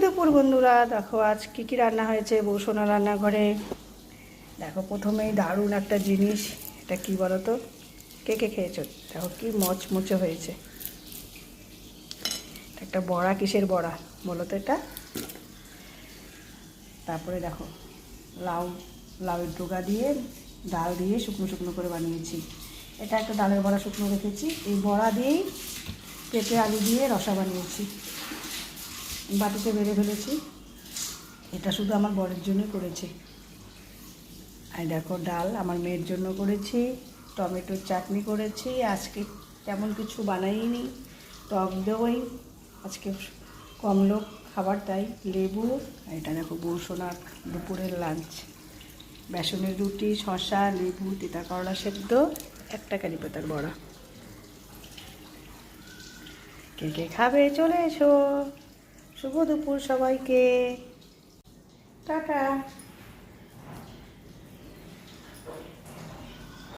দুপুর বন্ধুরা, দেখো আজ কি কি রান্না হয়েছে বৌসোনা রান্নাঘরে। দেখো প্রথমেই দারুণ একটা জিনিস, এটা কি বলো তো, কে কে খেয়েছো? দেখো কি মচমচে হয়েছে। একটা বড়া, কিসের বড়া বলো তো এটা। তারপরে দেখো লাউ, লাউয়ের ডোগা দিয়ে ডাল দিয়ে শুকনো শুকনো করে বানিয়েছি। এটা একটা ডালের বড়া শুকনো রেখেছি, এই বড়া দিয়েই পেঁপে আলু দিয়ে রসা বানিয়েছি, বাটিতে বেড়ে ফেলেছি। এটা শুধু আমার বরের জন্যই করেছি। আর দেখো ডাল আমার মেয়ের জন্য করেছি, টমেটোর চাটনি করেছি। আজকে তেমন কিছু বানাইনি, টক দই, আজকে কম লোক খাবার তাই লেবু। এটা দেখো বৌসোনার দুপুরের লাঞ্চ, বেসনের রুটি, শসা, লেবু, তিতা করলা সেদ্ধ, একটা কারি পাতার বড়া। কে কে খাবে চলে এসো। শুভ দুপুর সবাইকে, টাটা।